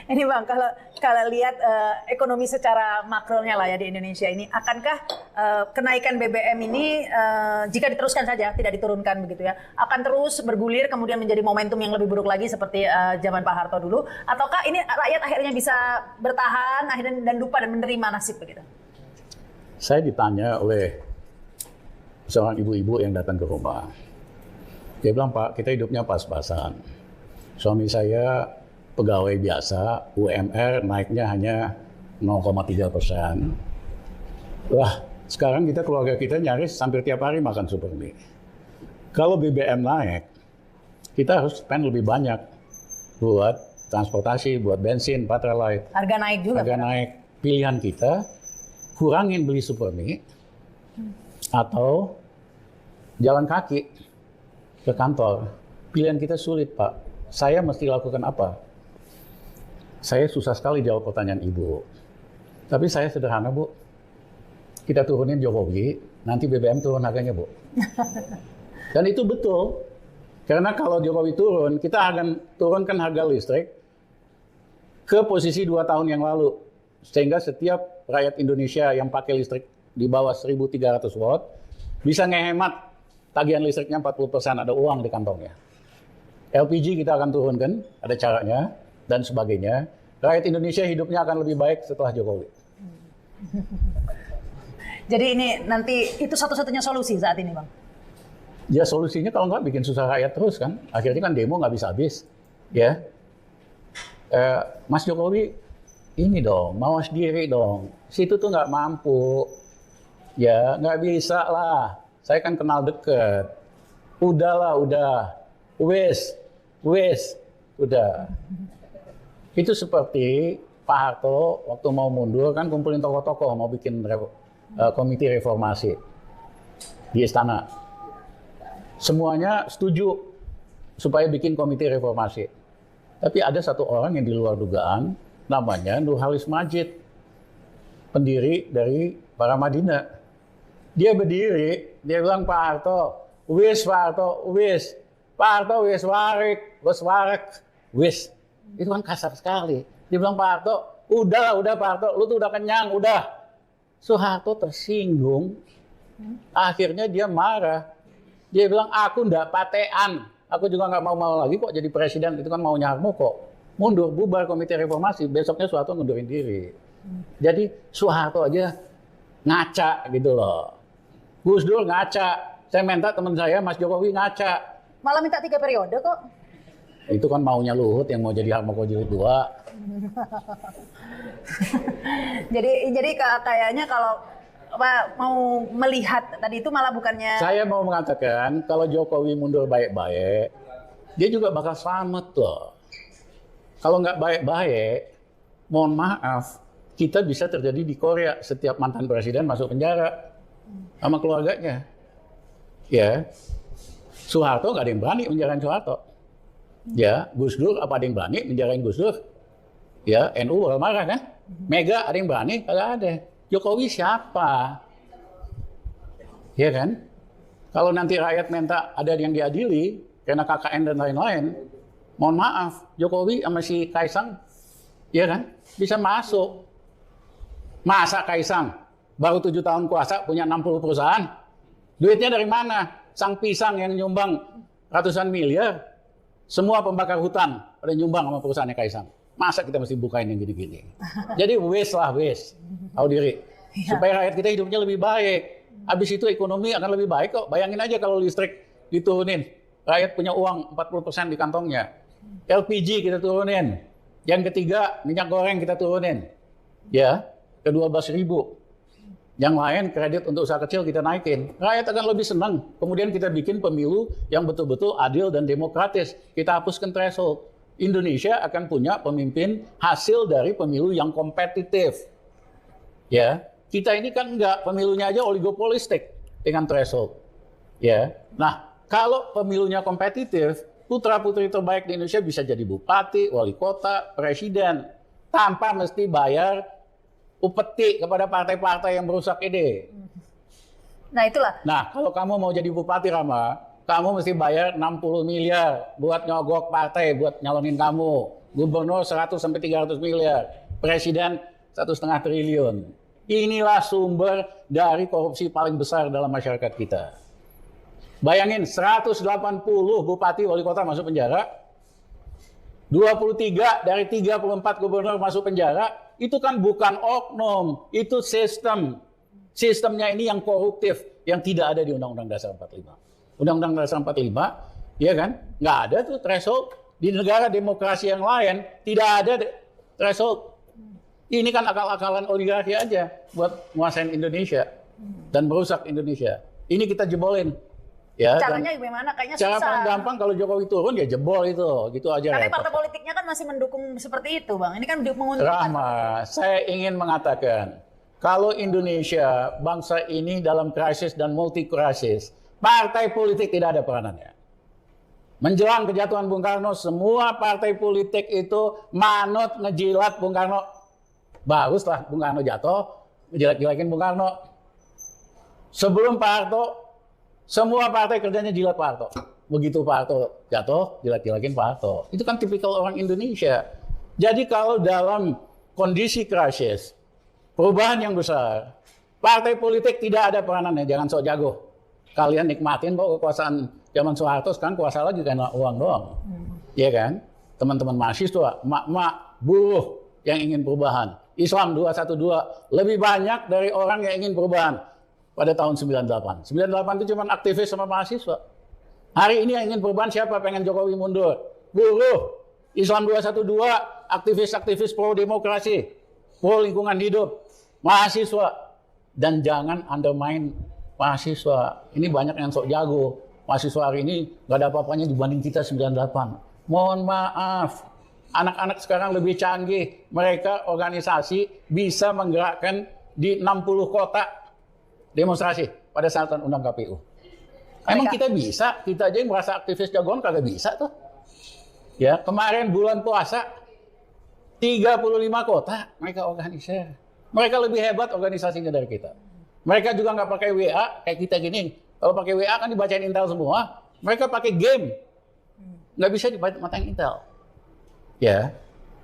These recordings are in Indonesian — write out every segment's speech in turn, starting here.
Ini Bang, kalau lihat ekonomi secara makronya lah ya di Indonesia ini, akankah kenaikan BBM ini jika diteruskan saja, tidak diturunkan begitu ya, akan terus bergulir kemudian menjadi momentum yang lebih buruk lagi seperti zaman Pak Harto dulu, ataukah ini rakyat akhirnya bisa bertahan akhirnya dan lupa dan menerima nasib begitu? Saya ditanya oleh seorang ibu-ibu yang datang ke rumah. Dia bilang, Pak, kita hidupnya pas-pasan. Suami saya pegawai biasa, UMR naiknya hanya 0,3%. Wah, sekarang keluarga kita nyaris hampir tiap hari makan super mie. Kalau BBM naik, kita harus spend lebih banyak buat transportasi, buat bensin, Pertalite. Harga naik juga. Harga naik. Pilihan kita, kurangin beli super mie, atau jalan kaki ke kantor. Pilihan kita sulit, Pak. Saya mesti lakukan apa? Saya susah sekali jawab pertanyaan Ibu. Tapi saya sederhana, Bu. Kita turunin Jokowi, nanti BBM turun harganya, Bu. Dan itu betul. Karena kalau Jokowi turun, kita akan turunkan harga listrik ke posisi 2 tahun yang lalu. Sehingga setiap rakyat Indonesia yang pakai listrik di bawah 1.300 watt bisa ngehemat tagihan listriknya 40%, ada uang di kantongnya. LPG kita akan turunkan, ada caranya, dan sebagainya. Rakyat Indonesia hidupnya akan lebih baik setelah Jokowi. Jadi ini nanti itu satu-satunya solusi saat ini, Bang? Ya solusinya kalau nggak bikin susah rakyat terus kan. Akhirnya kan demo nggak bisa habis. Ya, Mas Jokowi ini dong, mawas diri dong. Situ tuh nggak mampu. Ya, nggak bisa lah. Saya kan kenal deket. Udahlah, udah. Wes, udah. Itu seperti Pak Harto waktu mau mundur kan kumpulin tokoh-tokoh mau bikin komite reformasi di istana. Semuanya setuju supaya bikin komite reformasi. Tapi ada satu orang yang di luar dugaan, namanya Nurhalis Majid, pendiri dari Paramadina. Dia berdiri, dia bilang, Pak Harto, wis. Pak Harto, wis warik. Itu kan kasar sekali. Dia bilang, Pak Harto, udah Pak Harto, lu tuh udah kenyang, udah. Soeharto tersinggung, akhirnya dia marah. Dia bilang, aku ndak patean, aku juga nggak mau lagi kok jadi presiden, itu kan maunya Harmoko. Mundur, bubar komite reformasi, besoknya Soeharto ngundurin diri. Jadi Soeharto aja ngaca gitu loh. Gus Dur ngaca, saya minta teman saya Mas Jokowi ngaca. Malah minta 3 periode kok. Itu kan maunya Luhut yang mau jadi Harmoko jilid 2. jadi kayaknya kalau mau melihat tadi itu malah bukannya. Saya mau mengatakan kalau Jokowi mundur baik-baik, dia juga bakal selamat loh. Kalau nggak baik-baik, mohon maaf, kita bisa terjadi di Korea, setiap mantan presiden masuk penjara sama keluarganya. Ya, Soeharto nggak ada yang berani menjarain Soeharto. Ya, Gus Dur apa ada yang berani menjarain Gus Dur? Ya, NU bakal marah kan? Mega ada yang berani? Kagak ada. Jokowi siapa? Ya kan? Kalau nanti rakyat minta ada yang diadili karena KKN dan lain-lain, mohon maaf, Jokowi sama si Kaisang, ya kan, bisa masuk. Masa Kaisang baru 7 tahun kuasa punya 60 perusahaan? Duitnya dari mana? Sang pisang yang nyumbang ratusan miliar, semua pembakar hutan pada nyumbang sama perusahaannya Kaisang. Masa kita mesti bukain yang gini-gini? Jadi wes, tahu diri. Supaya rakyat kita hidupnya lebih baik. Habis itu ekonomi akan lebih baik kok. Bayangin aja kalau listrik diturunin. Rakyat punya uang 40% di kantongnya. LPG kita turunin. Yang ketiga, minyak goreng kita turunin. Ya, ke 12.000. Yang lain kredit untuk usaha kecil kita naikin. Rakyat akan lebih senang. Kemudian kita bikin pemilu yang betul-betul adil dan demokratis. Kita hapuskan threshold. Indonesia akan punya pemimpin hasil dari pemilu yang kompetitif. Ya, kita ini kan enggak, pemilunya aja oligopolistik dengan threshold. Ya. Nah, kalau pemilunya kompetitif, putra-putri terbaik di Indonesia bisa jadi bupati, wali kota, presiden tanpa mesti bayar upeti kepada partai-partai yang berusak ide. Nah, itulah. Nah, kalau kamu mau jadi bupati, Rama, kamu mesti bayar 60 miliar buat nyogok partai, buat nyalonin kamu. Gubernur 100 sampai 300 miliar, presiden 1,5 triliun. Inilah sumber dari korupsi paling besar dalam masyarakat kita. Bayangin 180 bupati wali kota masuk penjara, 23 dari 34 gubernur masuk penjara, itu kan bukan oknum, itu sistem. Sistemnya ini yang koruptif, yang tidak ada di Undang-Undang Dasar 45. Undang-Undang Dasar 45, ya kan? Nggak ada tuh threshold. Di negara demokrasi yang lain, tidak ada threshold. Ini kan akal-akalan oligarki aja buat nguasain Indonesia dan merusak Indonesia. Ini kita jebolin. Ya, caranya gimana? Kayaknya cara susah. paling gampang kalau Jokowi turun ya jebol itu, gitu aja. Tapi partai politiknya kan masih mendukung seperti itu, Bang. Ini kan menguntungkan. Rahma, saya ingin mengatakan, kalau Indonesia, bangsa ini dalam krisis dan multi krisis, partai politik tidak ada peranannya. Menjelang kejatuhan Bung Karno, semua partai politik itu manut ngejilat Bung Karno. Baru setelah Bung Karno jatuh, ngejilat-jilatin Bung Karno. Sebelum Pak Harto, semua partai kerjanya jilat Pak Harto. Begitu Pak Harto jatuh, jilat-jilatin Pak Harto. Itu kan tipikal orang Indonesia. Jadi kalau dalam kondisi krisis, perubahan yang besar, partai politik tidak ada peranannya, jangan sok jago. Kalian nikmatin bahwa kekuasaan zaman Soeharto, sekarang kuasa lagi karena uang doang. Iya kan? Teman-teman mahasiswa, emak-emak, buruh yang ingin perubahan. Islam 212, lebih banyak dari orang yang ingin perubahan pada tahun 98. 98 itu cuma aktivis sama mahasiswa. Hari ini yang ingin perubahan siapa? Pengen Jokowi mundur. Buruh, Islam 212, aktivis-aktivis pro demokrasi, pro lingkungan hidup, mahasiswa. Dan jangan undermine mahasiswa. Ini banyak yang sok jago. Mahasiswa hari ini nggak ada apa-apanya dibanding kita 98. Mohon maaf, anak-anak sekarang lebih canggih. Mereka organisasi bisa menggerakkan di 60 kota demonstrasi pada saat undang KPU. Emang kita bisa? Kita aja yang merasa aktivis jagoan kagak bisa tuh. Ya, kemarin bulan puasa 35 kota mereka organisir. Mereka lebih hebat organisasinya dari kita. Mereka juga nggak pakai WA kayak kita gini. Kalau pakai WA kan dibacain Intel semua. Mereka pakai game. Nggak bisa dibacain Intel. Ya.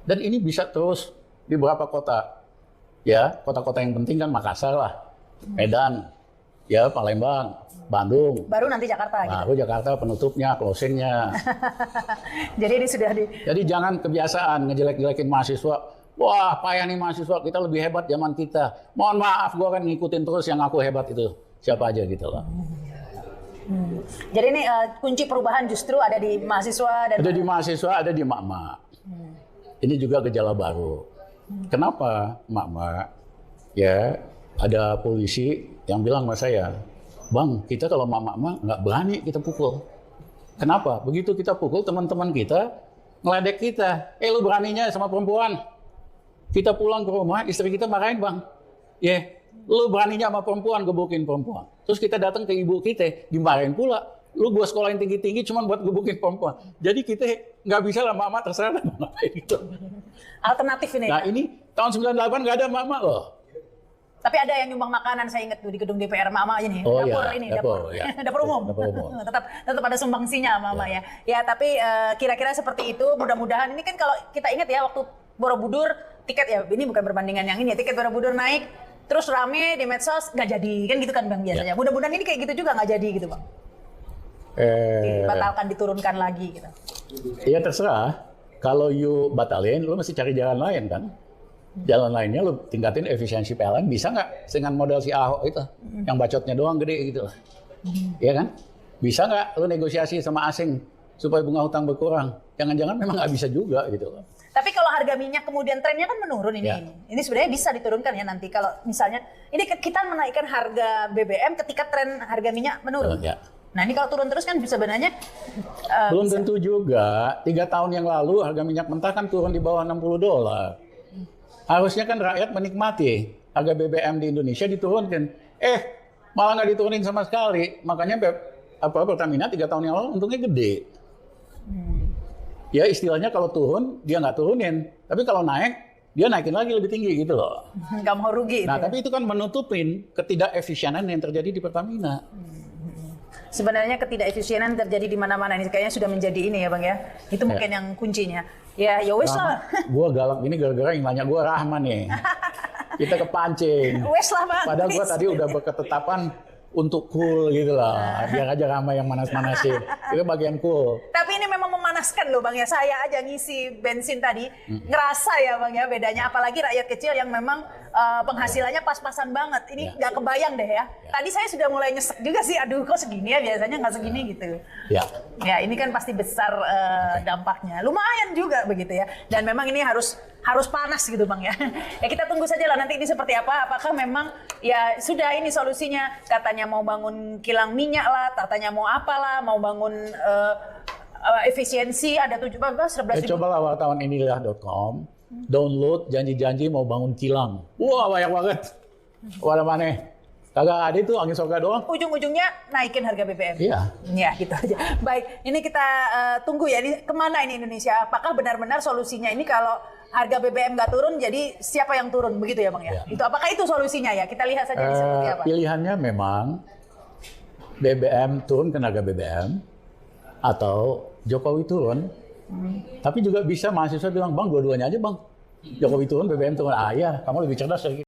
Dan ini bisa terus di beberapa kota. Ya, kota-kota yang penting kan Makassar lah. Medan, ya Palembang, Bandung. Baru nanti Jakarta gitu. Baru Jakarta penutupnya, closingnya. Jadi ini sudah Jadi jangan kebiasaan ngejelek-jelekin mahasiswa. Wah, payah nih mahasiswa, kita lebih hebat zaman kita. Mohon maaf, gue akan ngikutin terus yang aku hebat itu. Siapa aja gitu lah. Jadi ini kunci perubahan justru ada di mahasiswa dan ada di mahasiswa, ada di mak-mak. Ini juga gejala baru. Kenapa mak-mak? Ya, ada polisi yang bilang sama saya, Bang, kita kalau mak-mak nggak berani kita pukul. Kenapa? Begitu kita pukul, teman-teman kita ngeledek kita. Lu beraninya sama perempuan. Kita pulang ke rumah, istri kita marahin, Bang. Lu beraninya sama perempuan, gebukin perempuan. Terus kita datang ke ibu kita, dimarahin pula. Lu gua sekolahin tinggi-tinggi cuma buat gebukin perempuan. Jadi kita nggak bisa lah, mama terserah dan ngapain gitu. Alternatif ini. Nah ini tahun 98 nggak ada mama loh. Tapi ada yang nyumbang makanan, saya ingat tuh di gedung DPR mama ini, Oh, dapur ya, ini, dapur, dapur, ya. dapur umum. Dapur umum. tetap ada sumbangsinya mama ya. Ya tapi kira-kira seperti itu. Mudah-mudahan ini kan kalau kita ingat ya waktu Borobudur tiket ya ini bukan perbandingan yang ini ya, tiket Borobudur naik terus rame di medsos nggak jadi kan gitu kan Bang biasanya. Ya. Mudah-mudahan ini kayak gitu juga nggak jadi gitu Bang. Dibatalkan, diturunkan lagi gitu. Iya terserah. Kalau you batalin, lu mesti cari jalan lain kan. Jalan lainnya lu tingkatin efisiensi PLN, bisa nggak dengan model si Ahok itu, yang bacotnya doang gede gitu lah. Iya kan? Bisa nggak lu negosiasi sama asing supaya bunga hutang berkurang? Jangan-jangan memang nggak bisa juga gitu loh. Tapi kalau harga minyak kemudian trennya kan menurun ini. Ya. Ini sebenarnya bisa diturunkan ya nanti kalau misalnya ini kita menaikkan harga BBM ketika tren harga minyak menurun. Ya. Nah ini kalau turun terus kan sebenarnya belum tentu juga. 3 tahun yang lalu harga minyak mentah kan turun di bawah $60. Harusnya kan rakyat menikmati harga BBM di Indonesia diturunkan. Malah nggak diturunin sama sekali. Makanya Pertamina 3 tahun yang lalu untungnya gede. Ya istilahnya kalau turun dia nggak turunin. Tapi kalau naik dia naikin lagi lebih tinggi gitu loh. nggak mau rugi. Nah itu. tapi itu kan menutupin ketidakefisienan yang terjadi di Pertamina. sebenarnya ketidakefisienan terjadi di mana-mana. Ini kayaknya sudah menjadi ini ya Bang ya. Itu mungkin yang kuncinya. Ya wes lah. Gue galak ini gara-gara yang nanya gue Rahman nih. Kita kepancing. Wes lah Bang. Padahal gue tadi udah berketetapan untuk cool gitu lah. Biar aja Rama yang manas-manasin. Itu bagian cool. Tapi ini memang memanaskan loh Bang ya. Saya aja ngisi bensin tadi ngerasa ya Bang ya bedanya. Apalagi rakyat kecil yang memang penghasilannya pas-pasan banget. Ini nggak kebayang deh ya. Tadi saya sudah mulai nyesek juga sih. Aduh kok segini ya, biasanya nggak segini gitu. Ya ini kan pasti besar dampaknya. Lumayan juga begitu ya. Dan memang ini harus panas gitu Bang ya. Ya kita tunggu saja lah nanti ini seperti apa. Apakah memang ya sudah ini solusinya. Katanya mau bangun kilang minyak lah, katanya mau apalah, mau bangun efisiensi ada 11 ribu. Cobalah wartawan inilah.com, download janji-janji mau bangun kilang. Wah banyak banget. Wadah mana? Kagak ada itu angin surga doang. Ujung-ujungnya naikin harga BBM. Iya. Ya gitu aja. Baik, ini kita tunggu ya. Ini kemana ini Indonesia? Apakah benar-benar solusinya ini kalau harga BBM nggak turun, jadi siapa yang turun begitu ya Bang ya? Itu apakah itu solusinya ya? Kita lihat saja seperti apa. Pilihannya memang BBM turun ke harga BBM atau Jokowi turun. Tapi juga bisa mahasiswa bilang Bang dua-duanya aja Bang. Jokowi turun, BBM turun. Ah ya, kamu lebih cerdas lagi.